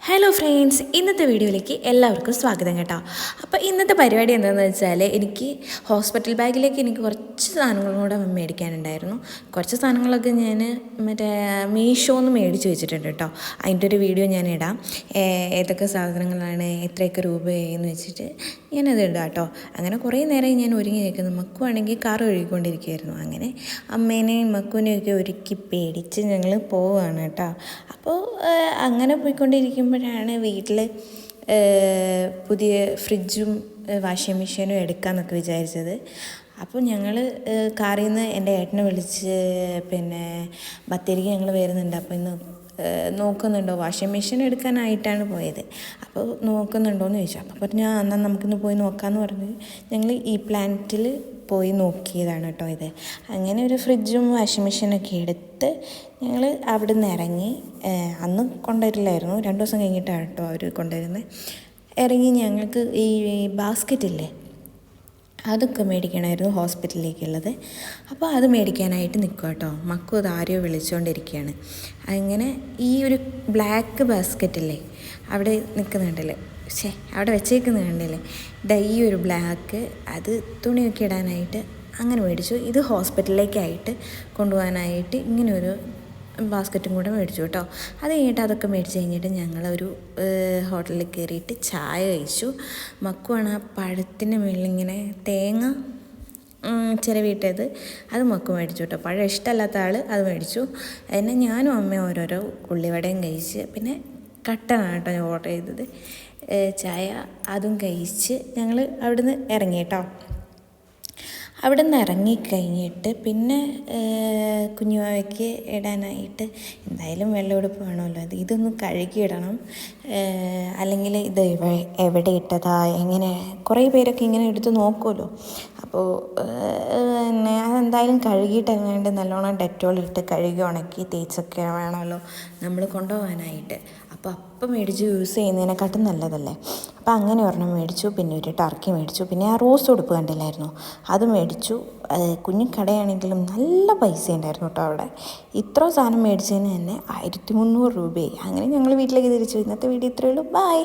Hello friends, ഇന്നത്തെ വീഡിയോയിലേക്ക് എല്ലാവർക്കും സ്വാഗതം കേട്ടോ. അപ്പോൾ ഇന്നത്തെ പരിപാടി എന്താണെന്ന് വെച്ചാൽ എനിക്ക് ഹോസ്പിറ്റൽ ബാഗിലേക്ക് എനിക്ക് കുറച്ച് സാധനങ്ങളും കൂടെ മേടിക്കാനുണ്ടായിരുന്നു. കുറച്ച് സാധനങ്ങളൊക്കെ ഞാൻ മറ്റേ മീഷോന്ന് മേടിച്ച് വെച്ചിട്ടുണ്ട് കേട്ടോ. അതിൻ്റെ ഒരു വീഡിയോ ഞാൻ ഇടാം. ഏതൊക്കെ സാധനങ്ങളാണ് എത്രയൊക്കെ രൂപയെന്ന് വെച്ചിട്ട് ഞാനത് ഇടാം കേട്ടോ. അങ്ങനെ കുറേ നേരം ഞാൻ ഒരുങ്ങി നിൽക്കുന്നു. മക്കുവാണെങ്കിൽ കാർ ഒഴുകിക്കൊണ്ടിരിക്കുകയായിരുന്നു. അങ്ങനെ അമ്മേനെയും മക്കുവിനെയൊക്കെ ഒരുക്കി പേടിച്ച് ഞങ്ങൾ പോവുകയാണ് കേട്ടോ. അപ്പോൾ അങ്ങനെ പോയിക്കൊണ്ടിരിക്കുമ്പോഴാണ് വീട്ടിൽ പുതിയ ഫ്രിഡ്ജും വാഷിംഗ് മെഷീനും എടുക്കാമെന്നൊക്കെ വിചാരിച്ചത്. അപ്പോൾ ഞങ്ങൾ കാറിൽ നിന്ന് എൻ്റെ ഏട്ടനെ വിളിച്ച് ബത്തേരിക്ക് ഞങ്ങൾ വരുന്നുണ്ട്, അപ്പോൾ ഇന്ന് നോക്കുന്നുണ്ടോ, വാഷിംഗ് മെഷീൻ എടുക്കാനായിട്ടാണ് പോയത്. അപ്പോൾ നോക്കുന്നുണ്ടോ എന്ന് ചോദിച്ചു. അപ്പോൾ പറഞ്ഞു എന്നാൽ നമുക്കിന്ന് പോയി നോക്കാമെന്ന് പറഞ്ഞ് ഞങ്ങൾ ഈ പ്ലാന്റിൽ പോയി നോക്കിയതാണ് കേട്ടോ ഇത്. അങ്ങനെ ഒരു ഫ്രിഡ്ജും വാഷിംഗ് മെഷീനൊക്കെ എടുത്ത് ഞങ്ങൾ അവിടെ നിന്ന് ഇറങ്ങി. അന്ന് കൊണ്ടുവരില്ലായിരുന്നു, 2 ദിവസം കഴിഞ്ഞിട്ടാണ് കേട്ടോ അവർ കൊണ്ടുവരുന്നത്. ഇറങ്ങി ഞങ്ങൾക്ക് ഈ ബാസ്ക്കറ്റില്ലേ അതൊക്കെ മേടിക്കണമായിരുന്നു ഹോസ്പിറ്റലിലേക്കുള്ളത്. അപ്പോൾ അത് മേടിക്കാനായിട്ട് നിൽക്കുക കേട്ടോ. മക്കു അത് ആരെയോ വിളിച്ചുകൊണ്ടിരിക്കുകയാണ്. അങ്ങനെ ഈ ഒരു ബ്ലാക്ക് ബാസ്ക്കറ്റില്ലേ അവിടെ നിൽക്കുന്നുണ്ടല്ലേ, അവിടെ വെച്ചേക്കുന്നത് കണ്ടില്ലേ, ഈ ഒരു ബ്ലാക്ക്, അത് തുണിയൊക്കെ ഇടാനായിട്ട് അങ്ങനെ മേടിച്ചു. ഇത് ഹോസ്പിറ്റലിലേക്കായിട്ട് കൊണ്ടുപോകാനായിട്ട് ഇങ്ങനൊരു ബാസ്ക്കറ്റും കൂടെ മേടിച്ചു കേട്ടോ. അത് കഴിഞ്ഞിട്ട് അതൊക്കെ മേടിച്ച് കഴിഞ്ഞിട്ട് ഞങ്ങളൊരു ഹോട്ടലിൽ കയറിയിട്ട് ചായ കഴിച്ചു. മക്കുവാണ് ആ പഴത്തിൻ്റെ മുകളിലിങ്ങനെ തേങ്ങ ചിരവിയിട്ടത്, അത് മക്കു മേടിച്ചു കേട്ടോ. പഴം ഇഷ്ടമല്ലാത്ത ആൾ അത് മേടിച്ചു. എന്നെ ഞാനും അമ്മയും ഓരോരോ ഉള്ളിവടയും കഴിച്ച്, പിന്നെ കട്ടനാണ് കേട്ടോ ഞാൻ ഓർഡർ ചെയ്തത്. ചായ അതും കഴിച്ച് ഞങ്ങൾ അവിടുന്ന് ഇറങ്ങി കേട്ടോ. അവിടെ നിന്ന് ഇറങ്ങിക്കഴിഞ്ഞിട്ട് പിന്നെ കുഞ്ഞുവാവയ്ക്ക് ഇടാനായിട്ട് എന്തായാലും വെള്ളമുടുപ്പ് വേണമല്ലോ, ഇതൊന്ന് കഴുകിയിടണം. അല്ലെങ്കിൽ ഇത് എവിടെ ഇട്ടതാ എങ്ങനെ, കുറേ പേരൊക്കെ ഇങ്ങനെ എടുത്ത് നോക്കുമല്ലോ. അപ്പോൾ അതെന്തായാലും കഴുകിയിട്ട് എങ്ങാണ്ട് നല്ലോണം ഡെറ്റോൾ ഇട്ട് കഴുകി ഉണക്കി തേച്ചൊക്കെ വേണമല്ലോ നമ്മൾ കൊണ്ടുപോകാനായിട്ട്. അപ്പം മേടിച്ച് യൂസ് ചെയ്യുന്നതിനെക്കാട്ടും നല്ലതല്ലേ. അപ്പം അങ്ങനെ ഒരെണ്ണം മേടിച്ചു. പിന്നെ ഒരു ടർക്കി മേടിച്ചു. പിന്നെ ആ റോസ് ഉടുപ്പ് കണ്ടില്ലായിരുന്നു, അത് മേടിച്ചു. കുഞ്ഞു കടയാണെങ്കിലും നല്ല പൈസ ഉണ്ടായിരുന്നു കേട്ടോ അവിടെ. ഇത്ര സാധനം മേടിച്ചതിന് തന്നെ 1300 രൂപയായി. അങ്ങനെ ഞങ്ങൾ വീട്ടിലേക്ക് തിരിച്ചു. ഇന്നത്തെ വീഡിയോ ഇത്രയേ ഉള്ളൂ. ബൈ.